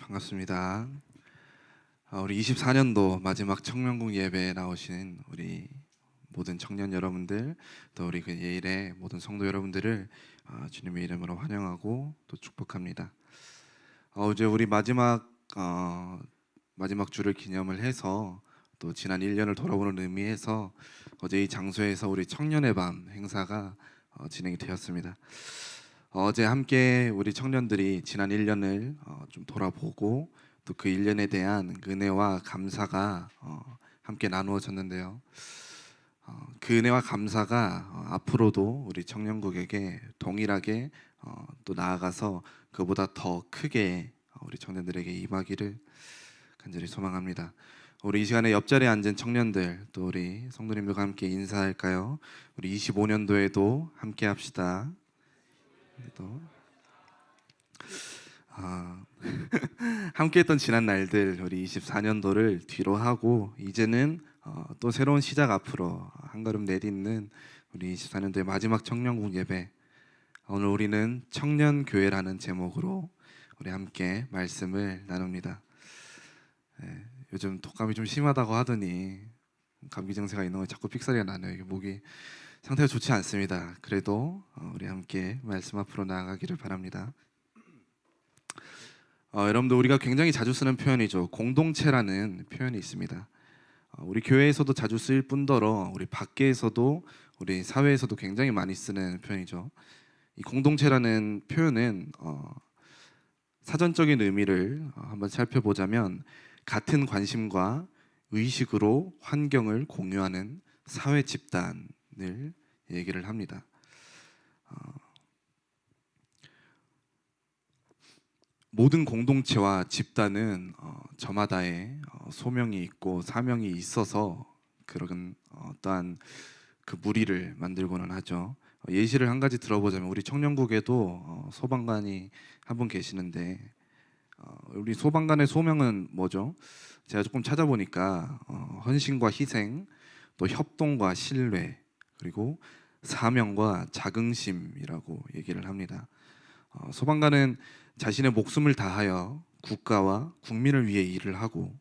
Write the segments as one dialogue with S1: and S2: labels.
S1: 반갑습니다. 우리 24년도 마지막 청년국 예배에 나오신 우리 모든 청년 여러분들, 또 우리 그 예일의 모든 성도 여러분들을 주님의 이름으로 환영하고 또 축복합니다. 어제 우리 마지막 주를 기념을 해서 또 지난 1년을 돌아보는 의미에서 어제 이 장소에서 우리 청년의 밤 행사가 진행이 되었습니다. 어제 함께 우리 청년들이 지난 1년을 좀 돌아보고 또 그 1년에 대한 은혜와 감사가 함께 나누어졌는데요. 그 은혜와 감사가 앞으로도 우리 청년국에게 동일하게 또 나아가서 그보다 더 크게 우리 청년들에게 임하기를 간절히 소망합니다. 우리 이 시간에 옆자리에 앉은 청년들, 또 우리 성도님들과 함께 인사할까요? 우리 25년도에도 함께 합시다. 또 함께했던 지난 날들, 우리 24년도를 뒤로 하고 이제는 또 새로운 시작 앞으로 한 걸음 내딛는 우리 24년도의 마지막 청년국 예배. 오늘 우리는 청년교회라는 제목으로 우리 함께 말씀을 나눕니다. 요즘 독감이 좀 심하다고 하더니 감기 증세가 있는 거 자꾸 삑사리가 나네요. 이게 목이 상태가 좋지 않습니다. 그래도 우리 함께 말씀 앞으로 나아가기를 바랍니다. 여러분들, 우리가 굉장히 자주 쓰는 표현이죠. 공동체라는 표현이 있습니다. 우리 교회에서도 자주 쓰일 뿐더러 우리 밖에서도, 우리 사회에서도 굉장히 많이 쓰는 표현이죠. 이 공동체라는 표현은 사전적인 의미를 한번 살펴보자면 같은 관심과 의식으로 환경을 공유하는 사회 집단을 얘기를 합니다. 모든 공동체와 집단은 저마다의 소명이 있고 사명이 있어서 그런 어떠한 그 무리를 만들고는 하죠. 예시를 한 가지 들어보자면 우리 청년국에도 소방관이 한 분 계시는데 우리 소방관의 소명은 뭐죠? 제가 조금 찾아보니까 헌신과 희생, 또 협동과 신뢰, 그리고 사명과 자긍심이라고 얘기를 합니다. 소방관은 자신의 목숨을 다하여 국가와 국민을 위해 일을 하고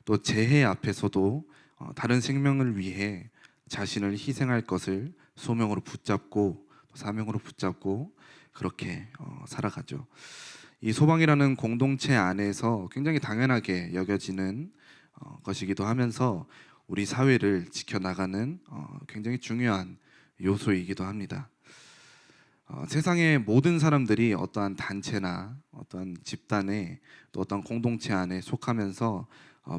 S1: 또 재해 앞에서도 다른 생명을 위해 자신을 희생할 것을 소명으로 붙잡고 사명으로 붙잡고 그렇게 살아가죠. 이 소방이라는 공동체 안에서 굉장히 당연하게 여겨지는 것이기도 하면서 우리 사회를 지켜나가는 굉장히 중요한 요소이기도 합니다. 세상의 모든 사람들이 어떠한 단체나 어떠한 집단에 또 어떤 공동체 안에 속하면서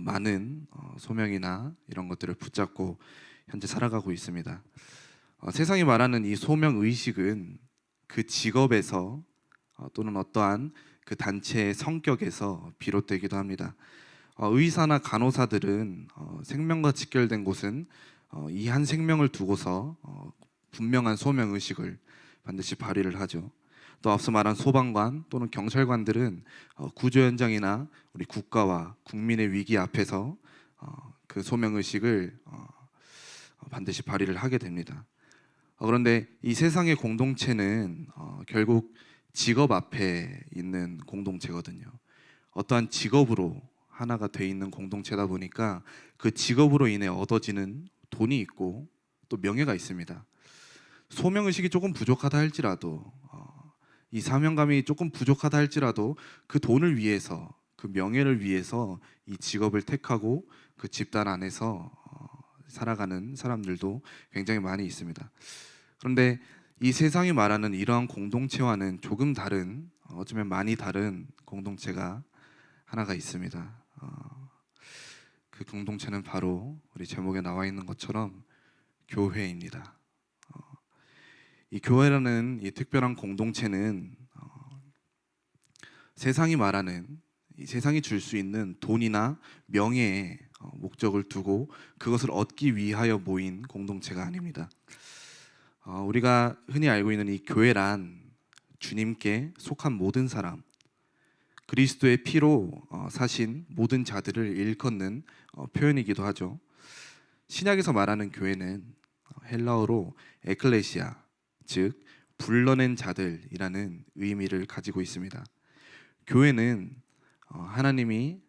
S1: 많은 소명이나 이런 것들을 붙잡고 현재 살아가고 있습니다. 세상이 말하는 이 소명 의식은 그 직업에서 또는 어떠한 그 단체의 성격에서 비롯되기도 합니다. 의사나 간호사들은 생명과 직결된 곳은 이 한 생명을 두고서 분명한 소명 의식을 반드시 발휘를 하죠. 또 앞서 말한 소방관 또는 경찰관들은 구조 현장이나 우리 국가와 국민의 위기 앞에서 그 소명 의식을 반드시 발휘를 하게 됩니다. 그런데 이 세상의 공동체는 결국 직업 앞에 있는 공동체거든요. 어떠한 직업으로 하나가 돼 있는 공동체다 보니까 그 직업으로 인해 얻어지는 돈이 있고 또 명예가 있습니다. 소명의식이 조금 부족하다 할지라도 이 사명감이 조금 부족하다 할지라도 그 돈을 위해서, 그 명예를 위해서 이 직업을 택하고 그 집단 안에서 살아가는 사람들도 굉장히 많이 있습니다. 그런데 이 세상이 말하는 이러한 공동체와는 조금 다른, 어쩌면 많이 다른 공동체가 하나가 있습니다. 그 공동체는 바로 우리 제목에 나와 있는 것처럼 교회입니다. 이 교회라는 이 특별한 공동체는 세상이 말하는, 이 세상이 줄 수 있는 돈이나 명예에 목적을 두고 그것을 얻기 위하여 모인 공동체가 아닙니다. 우리가 흔히 알고 있는 이 교회란 주님께 속한 모든 사람, 그리스도의 피로 사신 모든 자들을 일컫는 표현이기도 하죠. 신약에서 말하는 교회는 헬라어로 에클레시아, 즉 불러낸 자들이라는 의미를 가지고 있습니다. 교회는 하나님이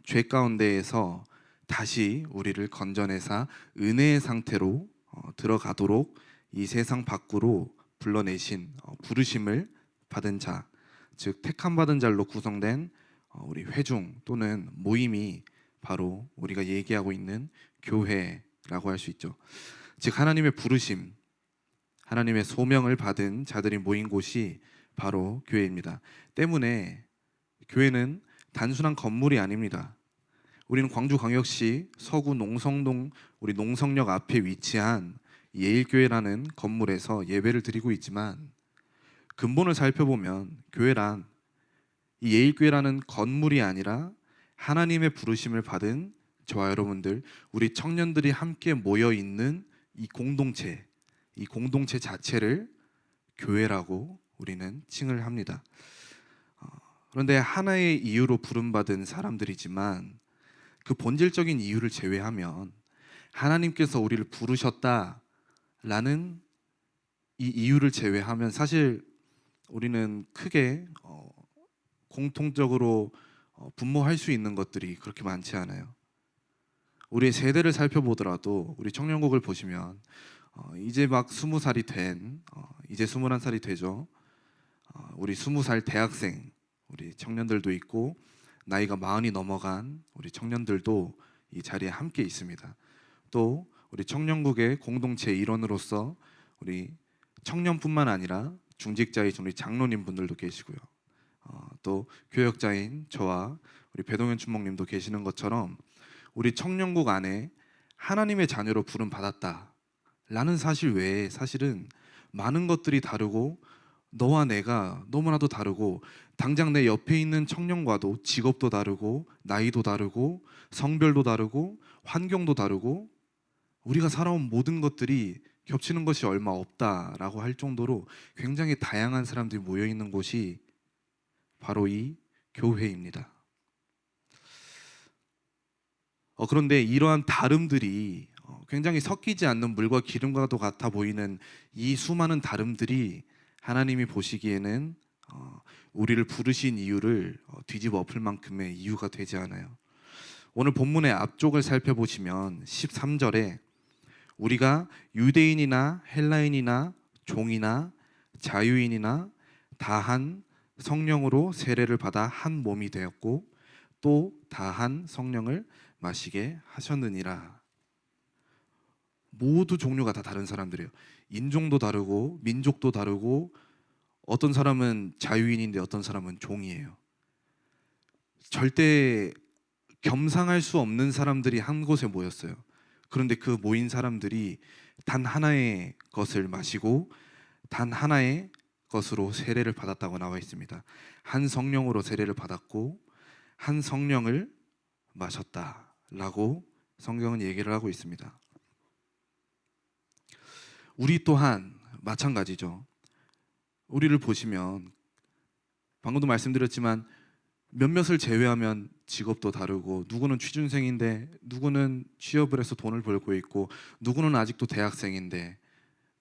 S1: 죄 가운데에서 다시 우리를 건져내사 은혜의 상태로 들어가도록 이 세상 밖으로 불러내신 부르심을 받은 자, 즉 택함 받은 자로 구성된 우리 회중 또는 모임이 바로 우리가 얘기하고 있는 교회라고 할 수 있죠. 즉 하나님의 부르심, 하나님의 소명을 받은 자들이 모인 곳이 바로 교회입니다. 때문에 교회는 단순한 건물이 아닙니다. 우리는 광주광역시 서구 농성동 우리 농성역 앞에 위치한 예일교회라는 건물에서 예배를 드리고 있지만 근본을 살펴보면 교회란 이 예일교회라는 건물이 아니라 하나님의 부르심을 받은 저와 여러분들, 우리 청년들이 함께 모여 있는 이 공동체 자체를 교회라고 우리는 칭을 합니다. 그런데 하나의 이유로 부름받은 사람들이지만 그 본질적인 이유를 제외하면 하나님께서 우리를 부르셨다라는 이 이유를 제외하면 사실 우리는 크게 공통적으로 분모할 수 있는 것들이 그렇게 많지 않아요. 우리의 세대를 살펴보더라도 우리 청년국을 보시면 이제 막 20살이 된 이제 21살이 되죠. 우리 20살 대학생 우리 청년들도 있고 나이가 40이 넘어간 우리 청년들도 이 자리에 함께 있습니다. 또 우리 청년국의 공동체 일원으로서 우리 청년뿐만 아니라 중직자이신 우리 장로님 분들도 계시고요. 또 교역자인 저와 우리 배동현 주목님도 계시는 것처럼 우리 청년국 안에 하나님의 자녀로 부름 받았다라는 사실 외에 사실은 많은 것들이 다르고 너와 내가 너무나도 다르고 당장 내 옆에 있는 청년과도 직업도 다르고 나이도 다르고 성별도 다르고 환경도 다르고 우리가 살아온 모든 것들이 겹치는 것이 얼마 없다라고 할 정도로 굉장히 다양한 사람들이 모여 있는 곳이 바로 이 교회입니다. 그런데 이러한 다름들이 굉장히 섞이지 않는 물과 기름과도 같아 보이는 이 수많은 다름들이 하나님이 보시기에는 우리를 부르신 이유를 뒤집어 엎을 만큼의 이유가 되지 않아요. 오늘 본문의 앞쪽을 살펴보시면 13절에 우리가 유대인이나 헬라인이나 종이나 자유인이나 다한 성령으로 세례를 받아 한 몸이 되었고 또 다한 성령을 마시게 하셨느니라. 모두 종류가 다 다른 사람들이에요. 인종도 다르고 민족도 다르고 어떤 사람은 자유인인데 어떤 사람은 종이에요. 절대 겸상할 수 없는 사람들이 한 곳에 모였어요. 그런데 그 모인 사람들이 단 하나의 것을 마시고 단 하나의 것으로 세례를 받았다고 나와 있습니다. 한 성령으로 세례를 받았고 한 성령을 마셨다라고 성경은 얘기를 하고 있습니다. 우리 또한 마찬가지죠. 우리를 보시면 방금도 말씀드렸지만 몇몇을 제외하면 직업도 다르고 누구는 취준생인데 누구는 취업을 해서 돈을 벌고 있고 누구는 아직도 대학생인데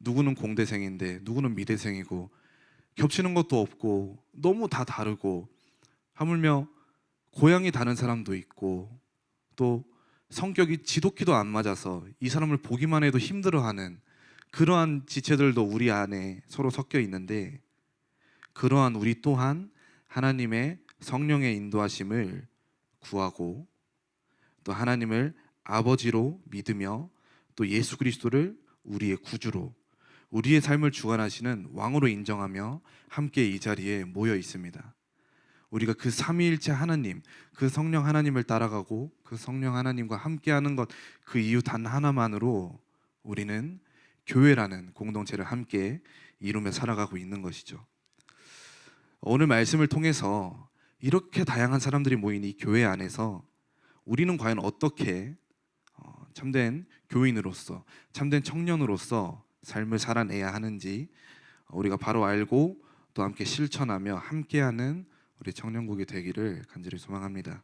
S1: 누구는 공대생인데 누구는 미대생이고 겹치는 것도 없고 너무 다 다르고 하물며 고향이 다른 사람도 있고 또 성격이 지독히도 안 맞아서 이 사람을 보기만 해도 힘들어하는 그러한 지체들도 우리 안에 서로 섞여 있는데 그러한 우리 또한 하나님의 성령의 인도하심을 구하고 또 하나님을 아버지로 믿으며 또 예수 그리스도를 우리의 구주로 우리의 삶을 주관하시는 왕으로 인정하며 함께 이 자리에 모여 있습니다. 우리가 그 삼위일체 하나님, 그 성령 하나님을 따라가고 그 성령 하나님과 함께하는 것, 그 이유 단 하나만으로 우리는 교회라는 공동체를 함께 이루며 살아가고 있는 것이죠. 오늘 말씀을 통해서 이렇게 다양한 사람들이 모인 이 교회 안에서 우리는 과연 어떻게 참된 교인으로서, 참된 청년으로서 삶을 살아내야 하는지 우리가 바로 알고 또 함께 실천하며 함께하는 우리 청년국이 되기를 간절히 소망합니다.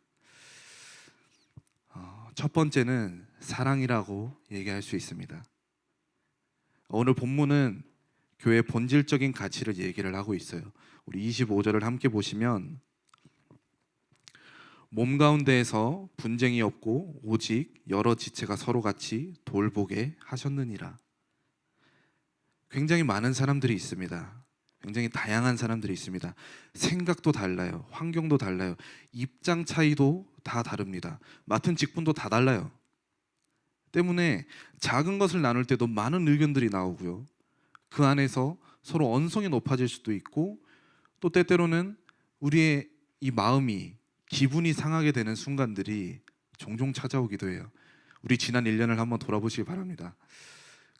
S1: 첫 번째는 사랑이라고 얘기할 수 있습니다. 오늘 본문은 교회의 본질적인 가치를 얘기를 하고 있어요. 우리 25절을 함께 보시면 몸 가운데에서 분쟁이 없고 오직 여러 지체가 서로 같이 돌보게 하셨느니라. 굉장히 많은 사람들이 있습니다. 굉장히 다양한 사람들이 있습니다. 생각도 달라요. 환경도 달라요. 입장 차이도 다 다릅니다. 맡은 직분도 다 달라요. 때문에 작은 것을 나눌 때도 많은 의견들이 나오고요. 그 안에서 서로 언성이 높아질 수도 있고, 또 때때로는 우리의 이 마음이 기분이 상하게 되는 순간들이 종종 찾아오기도 해요. 우리 지난 1년을 한번 돌아보시기 바랍니다.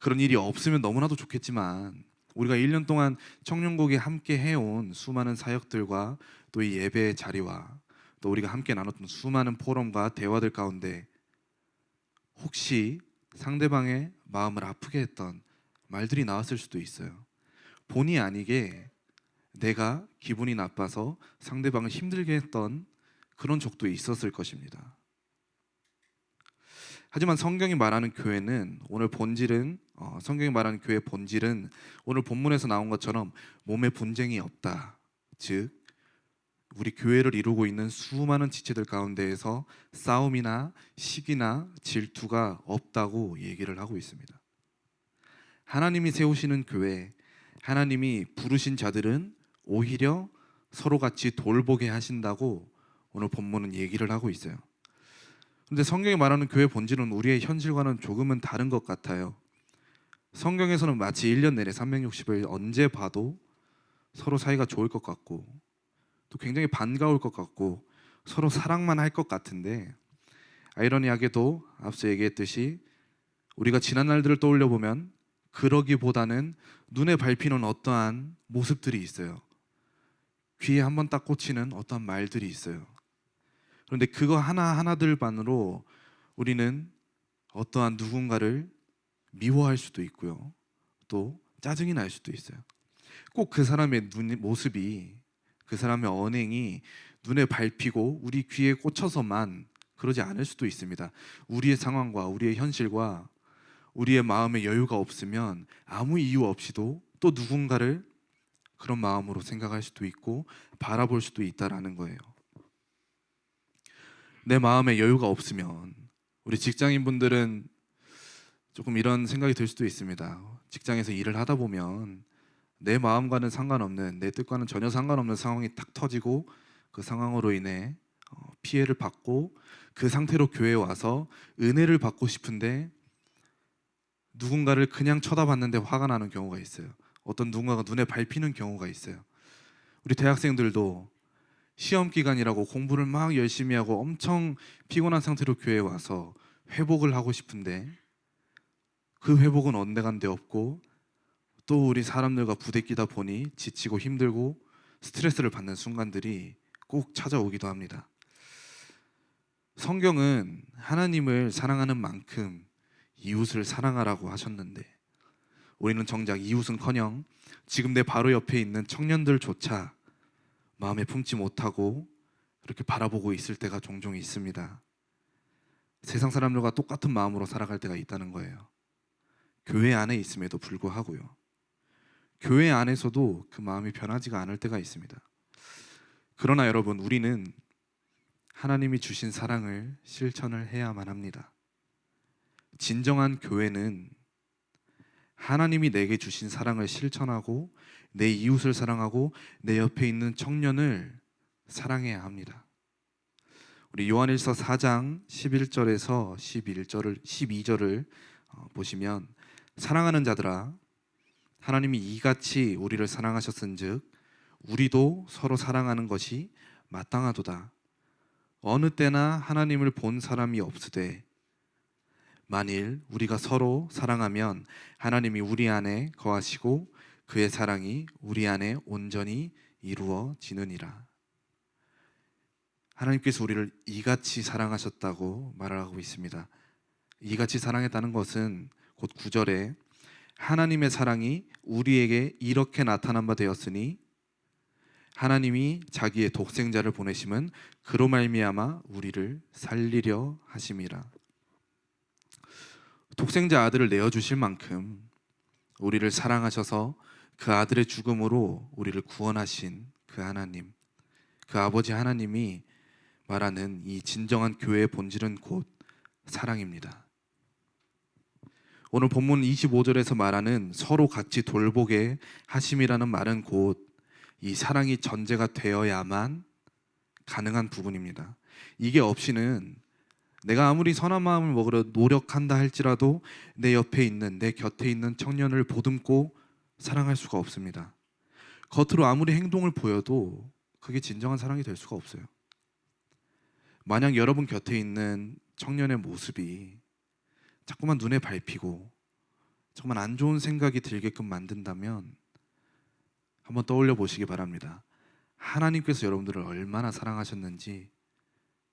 S1: 그런 일이 없으면 너무나도 좋겠지만 우리가 1년 동안 청년국에 함께 해온 수많은 사역들과 또 이 예배의 자리와 또 우리가 함께 나눴던 수많은 포럼과 대화들 가운데 혹시 상대방의 마음을 아프게 했던 말들이 나왔을 수도 있어요. 본의 아니게 내가 기분이 나빠서 상대방을 힘들게 했던 그런 적도 있었을 것입니다. 하지만 성경이 말하는 교회는 오늘 본질은 성경이 말하는 교회의 본질은 오늘 본문에서 나온 것처럼 몸에 분쟁이 없다. 즉 우리 교회를 이루고 있는 수많은 지체들 가운데에서 싸움이나 시기나 질투가 없다고 얘기를 하고 있습니다. 하나님이 세우시는 교회, 하나님이 부르신 자들은 오히려 서로 같이 돌보게 하신다고 오늘 본문은 얘기를 하고 있어요. 그런데 성경이 말하는 교회 본질은 우리의 현실과는 조금은 다른 것 같아요. 성경에서는 마치 1년 내내 360일 언제 봐도 서로 사이가 좋을 것 같고 또 굉장히 반가울 것 같고 서로 사랑만 할 것 같은데, 아이러니하게도 앞서 얘기했듯이 우리가 지난 날들을 떠올려 보면 그러기보다는 눈에 밟히는 어떠한 모습들이 있어요. 귀에 한번 딱 꽂히는 어떠한 말들이 있어요. 그런데 그거 하나하나들만으로 우리는 어떠한 누군가를 미워할 수도 있고요. 또 짜증이 날 수도 있어요. 꼭 그 사람의 모습이, 그 사람의 언행이 눈에 밟히고 우리 귀에 꽂혀서만 그러지 않을 수도 있습니다. 우리의 상황과 우리의 현실과 우리의 마음에 여유가 없으면 아무 이유 없이도 또 누군가를 그런 마음으로 생각할 수도 있고 바라볼 수도 있다라는 거예요. 내 마음에 여유가 없으면 우리 직장인분들은 조금 이런 생각이 들 수도 있습니다. 직장에서 일을 하다 보면 내 마음과는 상관없는, 내 뜻과는 전혀 상관없는 상황이 탁 터지고 그 상황으로 인해 피해를 받고 그 상태로 교회에 와서 은혜를 받고 싶은데 누군가를 그냥 쳐다봤는데 화가 나는 경우가 있어요. 어떤 누군가가 눈에 밟히는 경우가 있어요. 우리 대학생들도 시험 기간이라고 공부를 막 열심히 하고 엄청 피곤한 상태로 교회에 와서 회복을 하고 싶은데 그 회복은 언젠간데 없고 또 우리 사람들과 부대끼다 보니 지치고 힘들고 스트레스를 받는 순간들이 꼭 찾아오기도 합니다. 성경은 하나님을 사랑하는 만큼 이웃을 사랑하라고 하셨는데 우리는 정작 이웃은커녕 지금 내 바로 옆에 있는 청년들조차 마음에 품지 못하고 그렇게 바라보고 있을 때가 종종 있습니다. 세상 사람들과 똑같은 마음으로 살아갈 때가 있다는 거예요. 교회 안에 있음에도 불구하고요. 교회 안에서도 그 마음이 변하지가 않을 때가 있습니다. 그러나 여러분, 우리는 하나님이 주신 사랑을 실천을 해야만 합니다. 진정한 교회는 하나님이 내게 주신 사랑을 실천하고 내 이웃을 사랑하고 내 옆에 있는 청년을 사랑해야 합니다. 우리 요한일서 4장 11절에서 12절을 보시면 사랑하는 자들아 하나님이 이같이 우리를 사랑하셨은즉 우리도 서로 사랑하는 것이 마땅하도다. 어느 때나 하나님을 본 사람이 없으되 만일 우리가 서로 사랑하면 하나님이 우리 안에 거하시고 그의 사랑이 우리 안에 온전히 이루어지느니라. 하나님께서 우리를 이같이 사랑하셨다고 말을 하고 있습니다. 이같이 사랑했다는 것은 곧 9절에 하나님의 사랑이 우리에게 이렇게 나타난 바 되었으니 하나님이 자기의 독생자를 보내심은 그로 말미암아 우리를 살리려 하심이라. 독생자 아들을 내어주실 만큼 우리를 사랑하셔서 그 아들의 죽음으로 우리를 구원하신 그 하나님, 그 아버지 하나님이 말하는 이 진정한 교회의 본질은 곧 사랑입니다. 오늘 본문 25절에서 말하는 서로 같이 돌보게 하심이라는 말은 곧 이 사랑이 전제가 되어야만 가능한 부분입니다. 이게 없이는 내가 아무리 선한 마음을 먹으려 노력한다 할지라도 내 옆에 있는, 내 곁에 있는 청년을 보듬고 사랑할 수가 없습니다. 겉으로 아무리 행동을 보여도 그게 진정한 사랑이 될 수가 없어요. 만약 여러분 곁에 있는 청년의 모습이 자꾸만 눈에 밟히고 정말 안 좋은 생각이 들게끔 만든다면 한번 떠올려 보시기 바랍니다. 하나님께서 여러분들을 얼마나 사랑하셨는지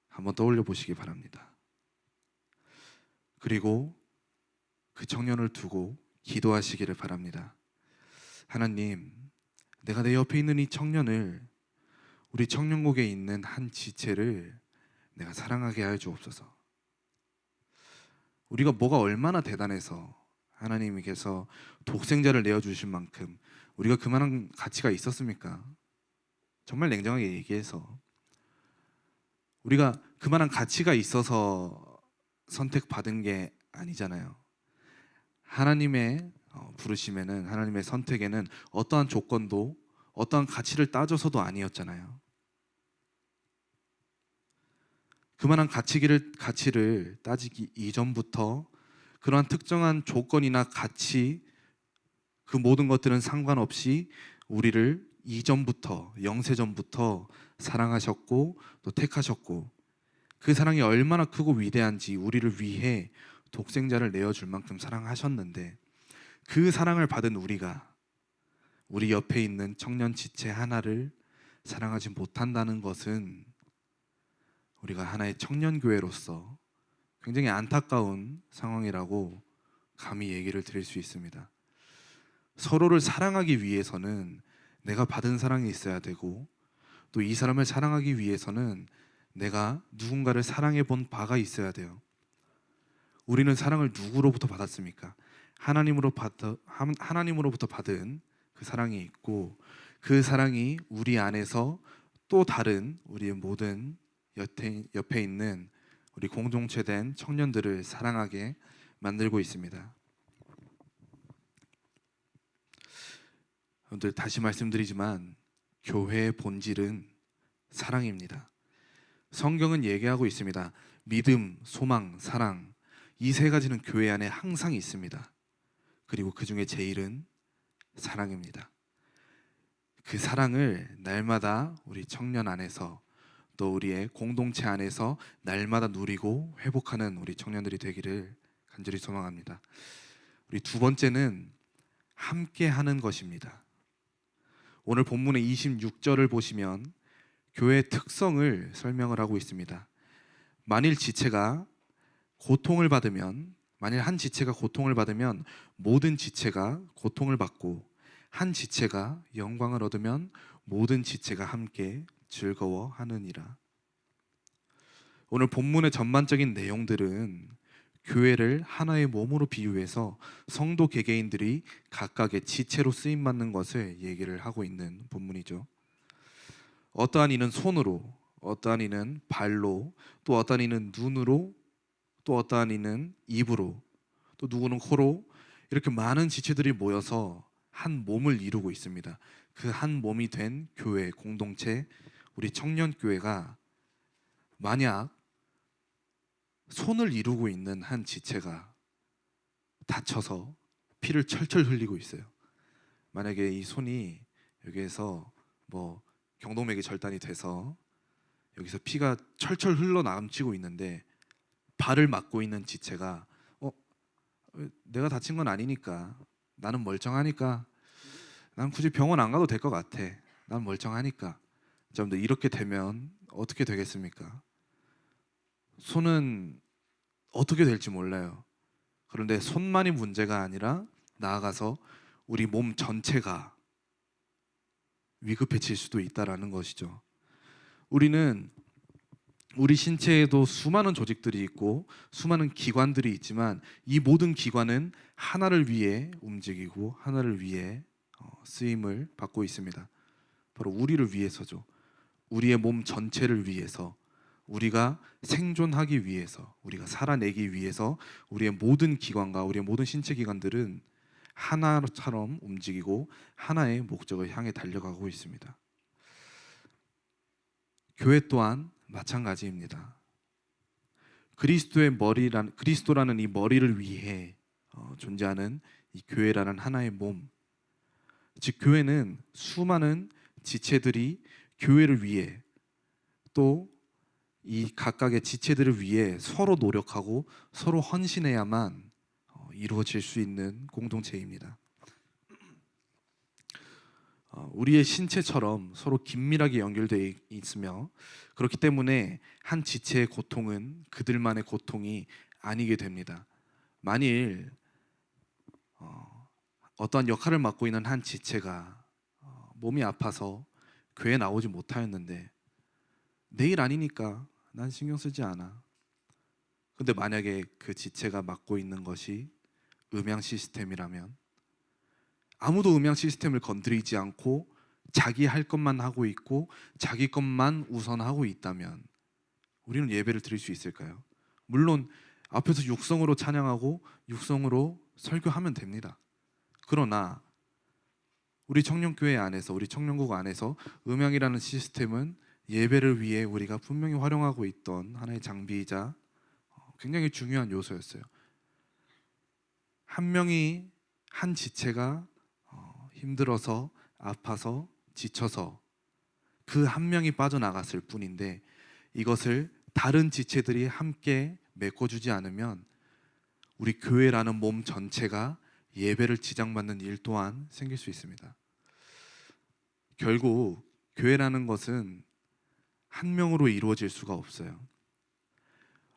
S1: 한번 떠올려 보시기 바랍니다. 그리고 그 청년을 두고 기도하시기를 바랍니다. 하나님, 내가 내 옆에 있는 이 청년을, 우리 청년국에 있는 한 지체를 내가 사랑하게 하여 주옵소서. 우리가 뭐가 얼마나 대단해서 하나님께서 독생자를 내어주신 만큼 우리가 그만한 가치가 있었습니까? 정말 냉정하게 얘기해서 우리가 그만한 가치가 있어서 선택받은 게 아니잖아요. 하나님의 부르심에는, 하나님의 선택에는 어떠한 조건도 어떠한 가치를 따져서도 아니었잖아요. 그만한 가치를 따지기 이전부터 그러한 특정한 조건이나 가치, 그 모든 것들은 상관없이 우리를 이전부터, 영세전부터 사랑하셨고 또 택하셨고, 그 사랑이 얼마나 크고 위대한지 우리를 위해 독생자를 내어줄 만큼 사랑하셨는데, 그 사랑을 받은 우리가 우리 옆에 있는 청년 지체 하나를 사랑하지 못한다는 것은 우리가 하나의 청년교회로서 굉장히 안타까운 상황이라고 감히 얘기를 드릴 수 있습니다. 서로를 사랑하기 위해서는 내가 받은 사랑이 있어야 되고, 또 이 사람을 사랑하기 위해서는 내가 누군가를 사랑해 본 바가 있어야 돼요. 우리는 사랑을 누구로부터 받았습니까? 하나님으로부터 받은 그 사랑이 있고, 그 사랑이 우리 안에서 또 다른 우리의 모든 옆에 있는 우리 공동체된 청년들을 사랑하게 만들고 있습니다. 여러분들, 다시 말씀드리지만 교회의 본질은 사랑입니다. 성경은 얘기하고 있습니다. 믿음, 소망, 사랑, 이 세 가지는 교회 안에 항상 있습니다. 그리고 그 중에 제일은 사랑입니다. 그 사랑을 날마다 우리 청년 안에서, 또 우리의 공동체 안에서 날마다 누리고 회복하는 우리 청년들이 되기를 간절히 소망합니다. 우리 두 번째는 함께 하는 것입니다. 오늘 본문의 26절을 보시면 교회의 특성을 설명을 하고 있습니다. 만일 한 지체가 고통을 받으면 모든 지체가 고통을 받고, 한 지체가 영광을 얻으면 모든 지체가 함께 즐거워하느니라. 오늘 본문의 전반적인 내용들은 교회를 하나의 몸으로 비유해서 성도 개개인들이 각각의 지체로 쓰임받는 것을 얘기를 하고 있는 본문이죠. 어떠한 이는 손으로, 어떠한 이는 발로, 또 어떠한 이는 눈으로, 또 어떠한 이는 입으로, 또 누구는 코로, 이렇게 많은 지체들이 모여서 한 몸을 이루고 있습니다. 그 한 몸이 된 교회, 공동체, 우리 청년교회가 만약 손을 이루고 있는 한 지체가 다쳐서 피를 철철 흘리고 있어요. 만약에 이 손이 여기에서 경동맥이 절단이 돼서 여기서 피가 철철 흘러넘치고 있는데, 발을 막고 있는 지체가 내가 다친 건 아니니까, 나는 멀쩡하니까, 난 굳이 병원 안 가도 될 것 같아, 난 멀쩡하니까. 여러분들, 이렇게 되면 어떻게 되겠습니까? 손은 어떻게 될지 몰라요. 그런데 손만이 문제가 아니라 나아가서 우리 몸 전체가 위급해질 수도 있다라는 것이죠. 우리는 우리 신체에도 수많은 조직들이 있고 수많은 기관들이 있지만, 이 모든 기관은 하나를 위해 움직이고 하나를 위해 쓰임을 받고 있습니다. 바로 우리를 위해서죠. 우리의 몸 전체를 위해서, 우리가 생존하기 위해서, 우리가 살아내기 위해서 우리의 모든 기관과 우리의 모든 신체 기관들은 하나처럼 움직이고 하나의 목적을 향해 달려가고 있습니다. 교회 또한 마찬가지입니다. 그리스도라는 이 머리를 위해 존재하는 이 교회라는 하나의 몸, 즉 교회는 수많은 지체들이 교회를 위해 또 이 각각의 지체들을 위해 서로 노력하고 서로 헌신해야만 이루어질 수 있는 공동체입니다. 우리의 신체처럼 서로 긴밀하게 연결되어 있으며 그렇기 때문에 한 지체의 고통은 그들만의 고통이 아니게 됩니다. 만일 어떠한 역할을 맡고 있는 한 지체가 몸이 아파서 교회에 나오지 못하였는데 내일 아니니까 난 신경 쓰지 않아. 근데 만약에 그 지체가 맡고 있는 것이 음향 시스템이라면 아무도 음향 시스템을 건드리지 않고 자기 할 것만 하고 있고 자기 것만 우선하고 있다면 우리는 예배를 드릴 수 있을까요? 물론 앞에서 육성으로 찬양하고 육성으로 설교하면 됩니다. 그러나 우리 청년교회 안에서, 우리 청년국 안에서 음향이라는 시스템은 예배를 위해 우리가 분명히 활용하고 있던 하나의 장비이자 굉장히 중요한 요소였어요. 한 지체가 힘들어서 아파서 지쳐서 그 한 명이 빠져나갔을 뿐인데 이것을 다른 지체들이 함께 메꿔주지 않으면 우리 교회라는 몸 전체가 예배를 지장받는 일 또한 생길 수 있습니다. 결국 교회라는 것은 한 명으로 이루어질 수가 없어요.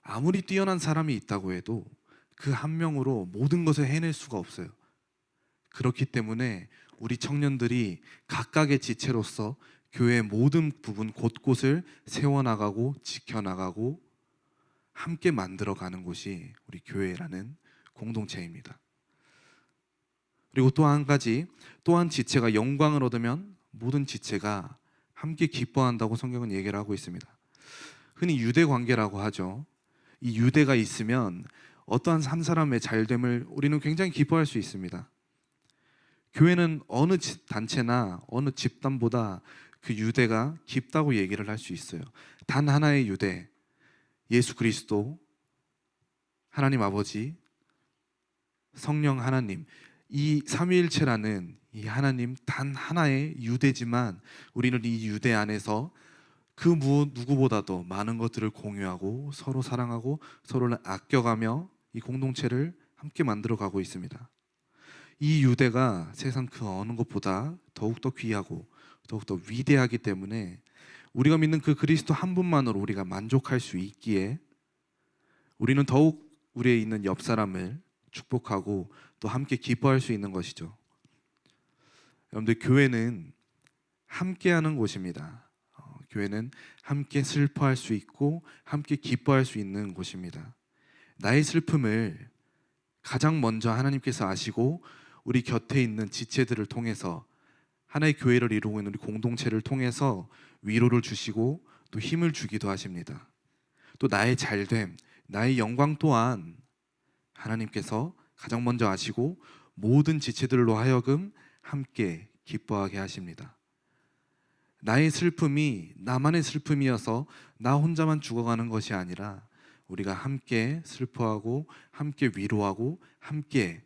S1: 아무리 뛰어난 사람이 있다고 해도 그 한 명으로 모든 것을 해낼 수가 없어요. 그렇기 때문에 우리 청년들이 각각의 지체로서 교회의 모든 부분 곳곳을 세워나가고 지켜나가고 함께 만들어가는 곳이 우리 교회라는 공동체입니다. 그리고 또 한 가지, 또한 지체가 영광을 얻으면 모든 지체가 함께 기뻐한다고 성경은 얘기를 하고 있습니다. 흔히 유대 관계라고 하죠. 이 유대가 있으면 어떠한 한 사람의 잘됨을 우리는 굉장히 기뻐할 수 있습니다. 교회는 어느 단체나 어느 집단보다 그 유대가 깊다고 얘기를 할 수 있어요. 단 하나의 유대, 예수 그리스도, 하나님 아버지, 성령 하나님, 이 삼위일체라는 이 하나님 단 하나의 유대지만 우리는 이 유대 안에서 그 누구보다도 많은 것들을 공유하고 서로 사랑하고 서로를 아껴가며 이 공동체를 함께 만들어가고 있습니다. 이 유대가 세상 그 어느 것보다 더욱더 귀하고 더욱더 위대하기 때문에 우리가 믿는 그 그리스도 한 분만으로 우리가 만족할 수 있기에 우리는 더욱 우리에 있는 옆 사람을 축복하고 또 함께 기뻐할 수 있는 것이죠. 여러분들, 교회는 함께하는 곳입니다. 교회는 함께 슬퍼할 수 있고 함께 기뻐할 수 있는 곳입니다. 나의 슬픔을 가장 먼저 하나님께서 아시고 우리 곁에 있는 지체들을 통해서 하나의 교회를 이루고 있는 우리 공동체를 통해서 위로를 주시고 또 힘을 주기도 하십니다. 또 나의 잘됨, 나의 영광 또한 하나님께서 가장 먼저 아시고 모든 지체들로 하여금 함께 기뻐하게 하십니다. 나의 슬픔이 나만의 슬픔이어서 나 혼자만 죽어가는 것이 아니라 우리가 함께 슬퍼하고 함께 위로하고 함께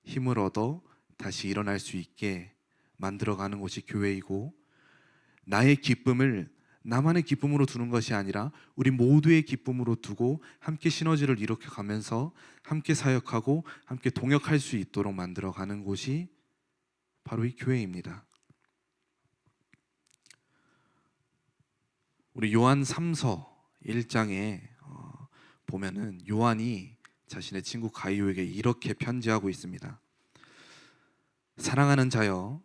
S1: 힘을 얻어 다시 일어날 수 있게 만들어가는 것이 교회이고, 나의 기쁨을 나만의 기쁨으로 두는 것이 아니라 우리 모두의 기쁨으로 두고 함께 시너지를 일으켜가면서 함께 사역하고 함께 동역할 수 있도록 만들어가는 곳이 바로 이 교회입니다. 우리 요한 3서 1장에 보면은 요한이 자신의 친구 가이오에게 이렇게 편지하고 있습니다. 사랑하는 자여,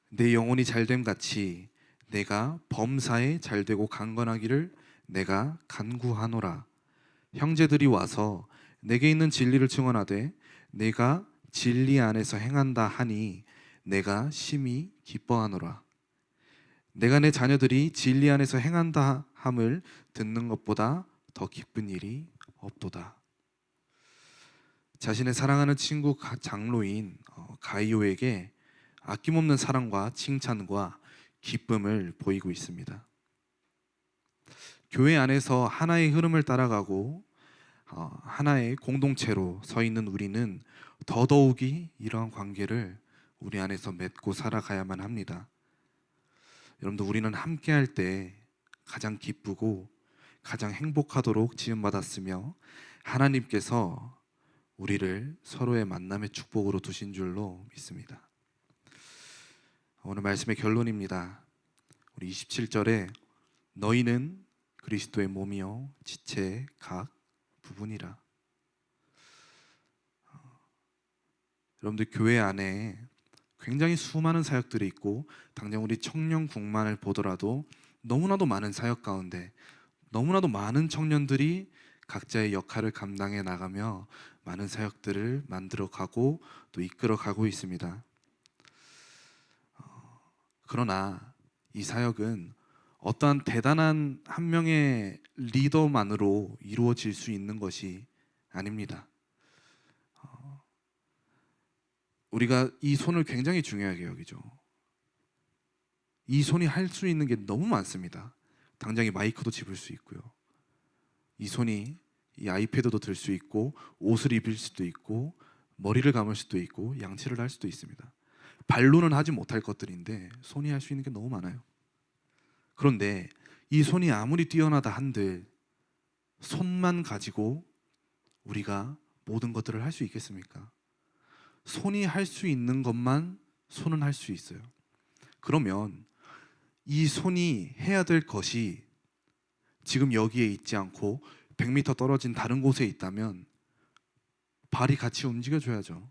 S1: 내 영혼이 잘됨 같이 내가 범사에 잘되고 강건하기를 내가 간구하노라. 형제들이 와서 내게 있는 진리를 증언하되 내가 진리 안에서 행한다 하니 내가 심히 기뻐하노라. 내가 내 자녀들이 진리 안에서 행한다 함을 듣는 것보다 더 기쁜 일이 없도다. 자신의 사랑하는 친구 장로인 가이오에게 아낌없는 사랑과 칭찬과 기쁨을 보이고 있습니다. 교회 안에서 하나의 흐름을 따라가고 하나의 공동체로 서 있는 우리는 더더욱이 이러한 관계를 우리 안에서 맺고 살아가야만 합니다. 여러분들, 우리는 함께할 때 가장 기쁘고 가장 행복하도록 지음받았으며 하나님께서 우리를 서로의 만남의 축복으로 두신 줄로 믿습니다. 오늘 말씀의 결론입니다. 우리 27절에 너희는 그리스도의 몸이요 지체의 각 부분이라. 여러분들, 교회 안에 굉장히 수많은 사역들이 있고 당장 우리 청년국만을 보더라도 너무나도 많은 사역 가운데 너무나도 많은 청년들이 각자의 역할을 감당해 나가며 많은 사역들을 만들어가고 또 이끌어가고 있습니다. 그러나 이 사역은 어떠한 대단한 한 명의 리더만으로 이루어질 수 있는 것이 아닙니다. 우리가 이 손을 굉장히 중요하게 여기죠. 이 손이 할 수 있는 게 너무 많습니다. 당장에 마이크도 집을 수 있고요. 이 손이 이 아이패드도 들 수 있고 옷을 입을 수도 있고 머리를 감을 수도 있고 양치를 할 수도 있습니다. 발로는 하지 못할 것들인데 손이 할 수 있는 게 너무 많아요. 그런데 이 손이 아무리 뛰어나다 한들 손만 가지고 우리가 모든 것들을 할 수 있겠습니까? 손이 할 수 있는 것만 손은 할 수 있어요. 그러면 이 손이 해야 될 것이 지금 여기에 있지 않고 100m 떨어진 다른 곳에 있다면 발이 같이 움직여줘야죠.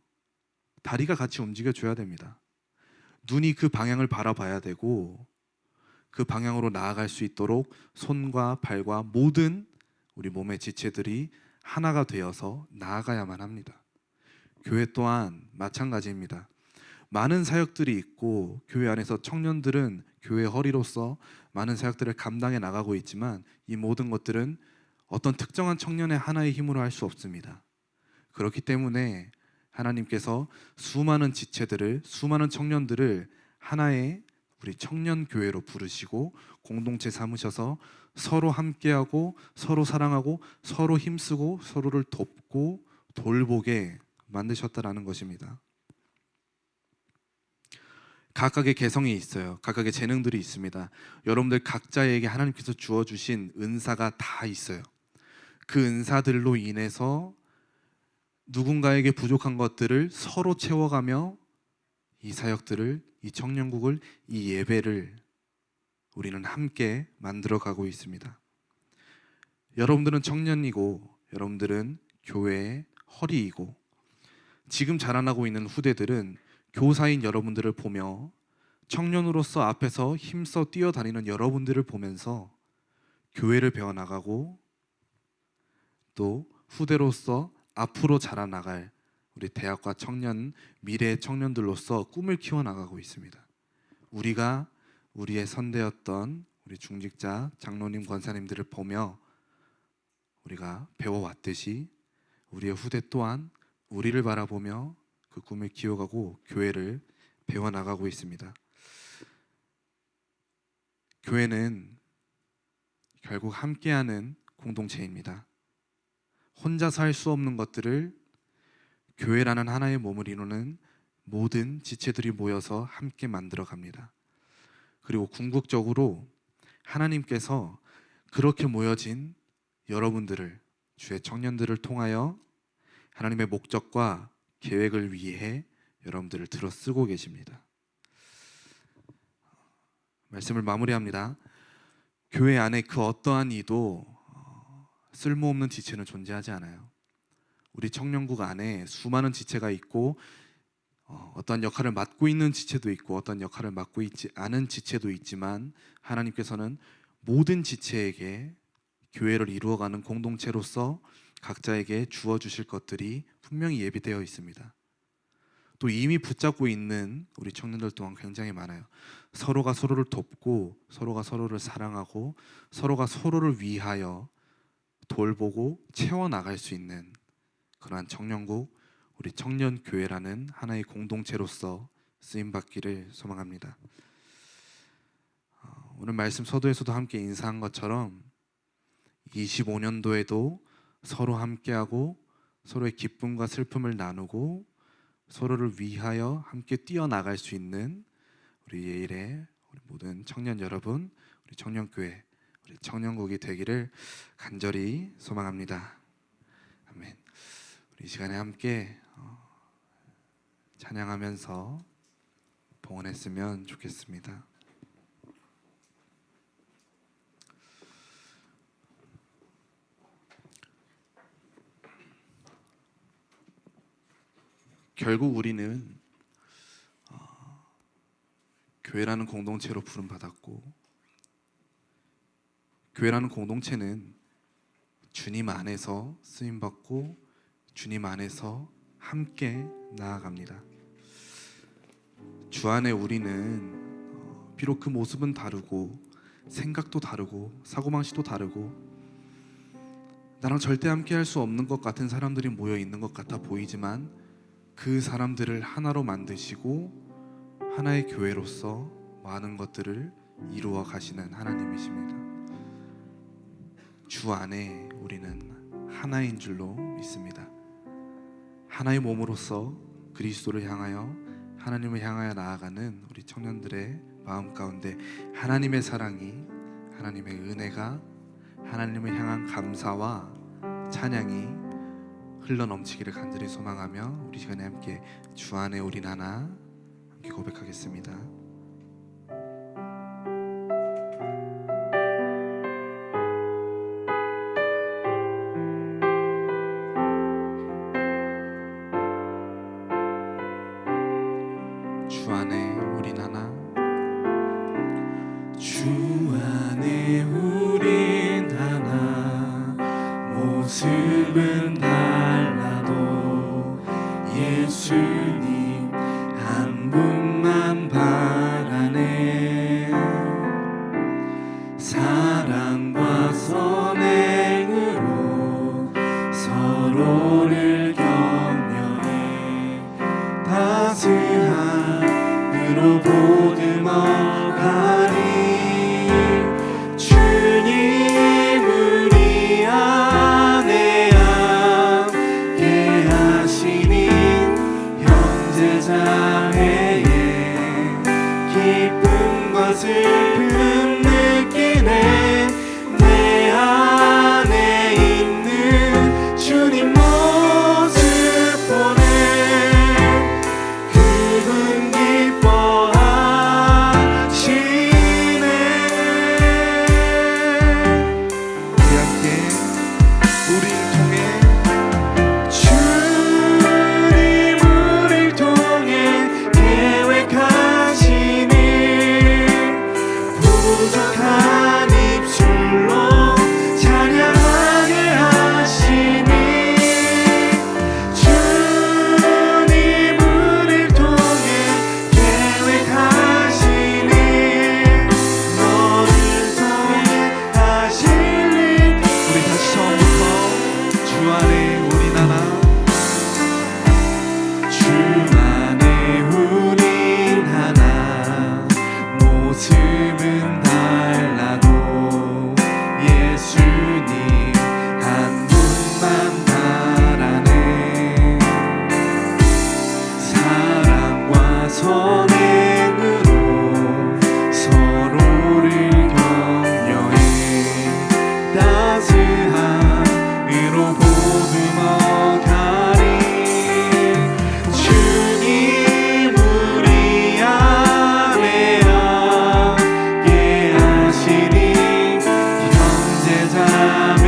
S1: 다리가 같이 움직여줘야 됩니다. 눈이 그 방향을 바라봐야 되고 그 방향으로 나아갈 수 있도록 손과 발과 모든 우리 몸의 지체들이 하나가 되어서 나아가야만 합니다. 교회 또한 마찬가지입니다. 많은 사역들이 있고 교회 안에서 청년들은 교회 허리로서 많은 사역들을 감당해 나가고 있지만 이 모든 것들은 어떤 특정한 청년의 하나의 힘으로 할 수 없습니다. 그렇기 때문에 하나님께서 수많은 지체들을, 수많은 청년들을 하나의 우리 청년교회로 부르시고 공동체 삼으셔서 서로 함께하고 서로 사랑하고 서로 힘쓰고 서로를 돕고 돌보게 만드셨다라는 것입니다. 각각의 개성이 있어요. 각각의 재능들이 있습니다. 여러분들 각자에게 하나님께서 주어주신 은사가 다 있어요. 그 은사들로 인해서 누군가에게 부족한 것들을 서로 채워가며 이 사역들을, 이 청년국을, 이 예배를 우리는 함께 만들어가고 있습니다. 여러분들은 청년이고 여러분들은 교회의 허리이고 지금 자라나고 있는 후대들은 교사인 여러분들을 보며 청년으로서 앞에서 힘써 뛰어다니는 여러분들을 보면서 교회를 배워나가고 또 후대로서 앞으로 자라나갈 우리 대학과 청년, 미래의 청년들로서 꿈을 키워나가고 있습니다. 우리가 우리의 선대였던 우리 중직자, 장로님, 권사님들을 보며 우리가 배워왔듯이 우리의 후대 또한 우리를 바라보며 그 꿈을 키워가고 교회를 배워나가고 있습니다. 교회는 결국 함께하는 공동체입니다. 혼자서 할 수 없는 것들을 교회라는 하나의 몸을 이루는 모든 지체들이 모여서 함께 만들어 갑니다. 그리고 궁극적으로 하나님께서 그렇게 모여진 여러분들을, 주의 청년들을 통하여 하나님의 목적과 계획을 위해 여러분들을 들어 쓰고 계십니다. 말씀을 마무리합니다. 교회 안에 그 어떠한 이도 쓸모없는 지체는 존재하지 않아요. 우리 청년국 안에 수많은 지체가 있고 어떤 역할을 맡고 있는 지체도 있고 어떤 역할을 맡고 있지 않은 지체도 있지만 하나님께서는 모든 지체에게 교회를 이루어가는 공동체로서 각자에게 주어주실 것들이 분명히 예비되어 있습니다. 또 이미 붙잡고 있는 우리 청년들 또한 굉장히 많아요. 서로가 서로를 돕고 서로가 서로를 사랑하고 서로가 서로를 위하여 돌보고 채워나갈 수 있는 그러한 청년국, 우리 청년교회라는 하나의 공동체로서 쓰임받기를 소망합니다. 오늘 말씀 서두에서도 함께 인사한 것처럼 25년도에도 서로 함께하고 서로의 기쁨과 슬픔을 나누고 서로를 위하여 함께 뛰어나갈 수 있는 우리 예일의 우리 모든 청년 여러분, 우리 청년교회, 우리 청년국이 되기를 간절히 소망합니다. 아멘. 우리 이 시간에 함께 찬양하면서 봉헌했으면 좋겠습니다. 결국 우리는 교회라는 공동체로 부름받았고, 교회라는 공동체는 주님 안에서 쓰임받고 주님 안에서 함께 나아갑니다. 주 안에 우리는 비록 그 모습은 다르고 생각도 다르고 사고방식도 다르고 나랑 절대 함께 할 수 없는 것 같은 사람들이 모여 있는 것 같아 보이지만 그 사람들을 하나로 만드시고 하나의 교회로서 많은 것들을 이루어 가시는 하나님이십니다. 주 안에 우리는 하나인 줄로 믿습니다. 하나의 몸으로서 그리스도를 향하여 하나님을 향하여 나아가는 우리 청년들의 마음 가운데 하나님의 사랑이, 하나님의 은혜가, 하나님을 향한 감사와 찬양이 흘러넘치기를 간절히 소망하며 우리 시간에 함께 주 안에 우린 하나 함께 고백하겠습니다. 주 안에 우린 하나.
S2: 주 안에 우린 하나. 모습은 달라도 예수님 한 분만 바라네. 사랑과 선행으로 서로를 격려해 따스함으로 보듬어 가리. 주님 우리 안에 함께 하시니 형제자매의 기쁨과 슬픔 느끼네. 내 안에 있는 주님 모습 보네. 그분 기뻐하시네.
S1: 우리 함께 우리를 통해
S2: 주님 우리를 통해 계획하시니 부족한 입술로 찬양하게 하시니. 주님 우리를 통해 계획하시니 너를 통해 하실 일.
S1: 우리 다시 처음부터 주 안에 우린 하나.
S2: 주 안에 우린 하나. 모습은 달라도 예수님 한 분만 바라네. 사랑과 선행으로 서로를 격려해 따스함으로 보듬어 가리. 주님 우리 안에 함께 하시니 형제자매